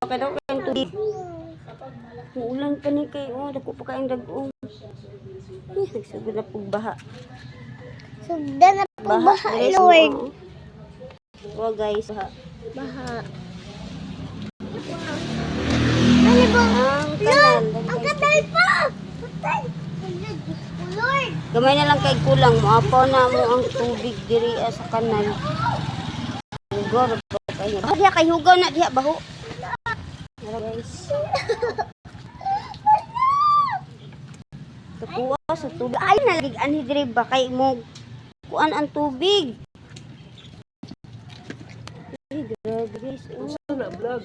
Kada ko ang tubig. Ulan pa ni kay dako pa kayong dagong. Nagsugod na pug baha. Sugda na po baha, Lord. Oh guys, Baha. Ano ba? Kanal. Ang kanal pa! Patay! Lord! Gamay na lang kay kulang mo. Apaw na mo ang tubig diri sa kanal. Hugaw pa kayo. Diha kay hugaw na diha baho. Hello guys. Kuha sa tubig. Ay naligan diri ba kay mo kuan ang tubig. Grabe guys. Sana vlog.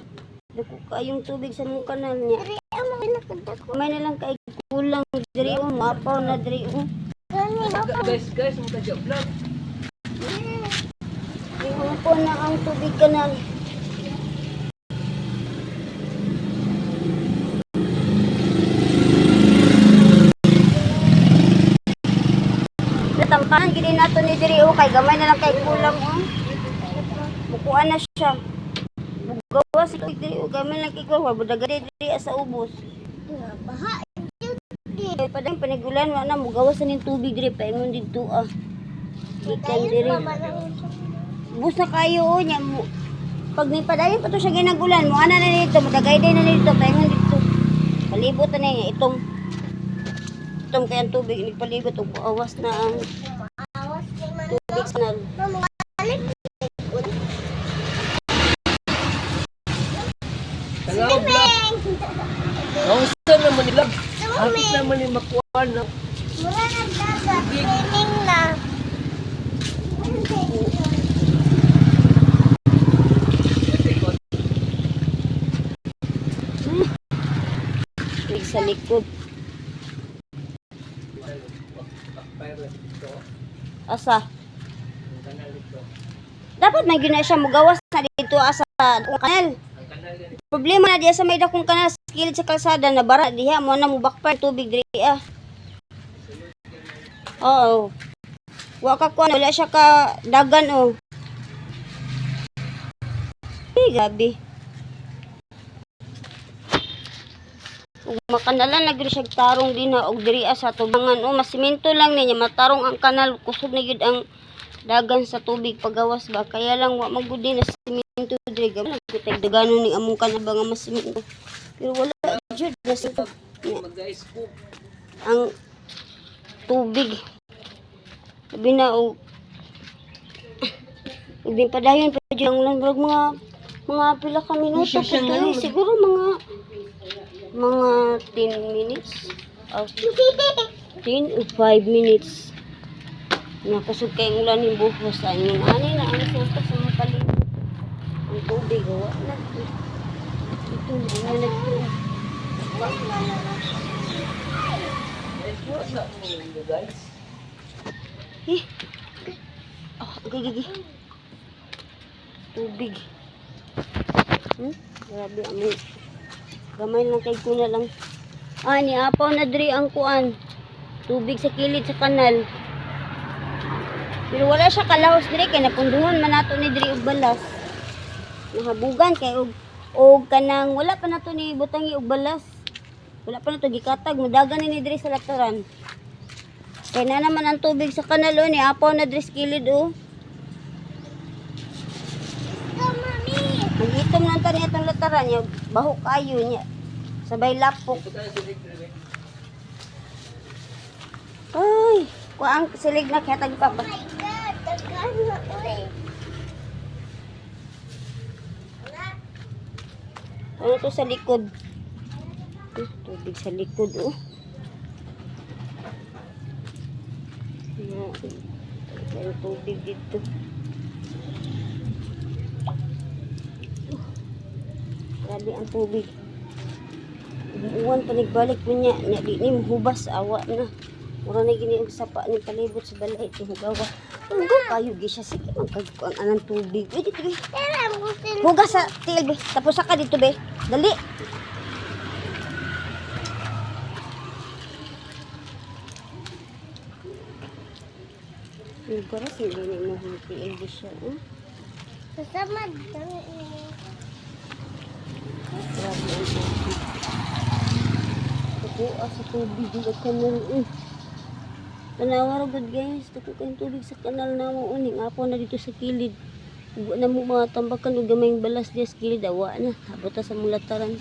Dako kayong tubig sa mong kanal niya. Diri ang mga nakadako. Gamay na lang kay kulang diri mapaw na diri Guys, mo kadya vlog. Mapaw na ang tubig kanal. Tampahan gini nato ni diri kay gamay na lang kay kulang Bukuan na siya. Gawa si tubig diri gamay lang kay kulang budaga diri sa ubos. Baha. Padang panigulan wa na mo gawas ning tubig diri paingon didto Ikan diri. Bus na kayo nya mo. Pag ni padayon pa to siya ginagulan mo ana na dito mudagay din na dito paingon didto. Palibot na niya itong kay ang tubig nagpalibot og awas na ang Awas kay man. tubig snal. Tanaw vlog. Ang sa naman nila. Hapit naman ni makuan na. Mura nagdagat. Training na. Sa likod. Asa? Dapat may gina siya mugawas na dito asa kanal. Problema na diya sa may dakong kanal sa kilid sa kalsada na bara diha mo na mo backfire tubig diri Oo. Wa ka kuan wala siya ka dagan gabi. Ug makanalan lagi siya tarong din og diri sa tubangan masimento lang niya matarong ang kanal kusog na gyud ang dagan sa tubig pagawas ba kaya lang wa magudi na simento diri gamay kitag daganon ni among kanal ba nga masimento pero wala jud na sa Guys, ang tubig sabi na og din padayon pa jud ang ulan mga pila ka minuto siguro mga 10 minutes o 10 o 5 minutes nakasog kayong ulan yung buhos ani na ang susta sa mga palibot ang tubig gawa na ito na guys. Gigi tubig grabe amoy gamay lang kay kuna lang ni apaw na diri ang kuan tubig sa kilid sa kanal pero wala siya kalahos diri kay napunduhan man nato ni diri og balas nahabugan kay og kanang wala pa nato ni butangi og balas wala pa nato gikatag mudagan ni diri sa lataran kay na naman ang tubig sa kanal ni apaw na diri sa kilid Magitom lang tani itong lataran niya, baho kayo niya. Sabay lapok. Ay, kuang silig na kaya tagpa ba? Oh my God, tagaan na uy. Ano to sa likod? Tubig sa likod, May tubig dito. Grabe ang tubig. Umuwan pa nagbalik mo niya. Di ni mahubas. Awa na. Mura na gini ang sapa ni palibot sa balay. Hugawa. Hugaw kayo. Gisya. Sige. Ang anang tubig. Uy, dito be. Hugas sa tiil be. Tapos ka dito be. Dali. Siguro sila na mo tiil be siya. Kasama. sa tubig sa kanal. Tanawa ra gud guys, dako kayong tubig sa kanal na mo uning apo na dito sa kilid. Uwa na mo mga tambakan ug gamayng balas diya sa kilid awa na. Abot ta sa mulataran.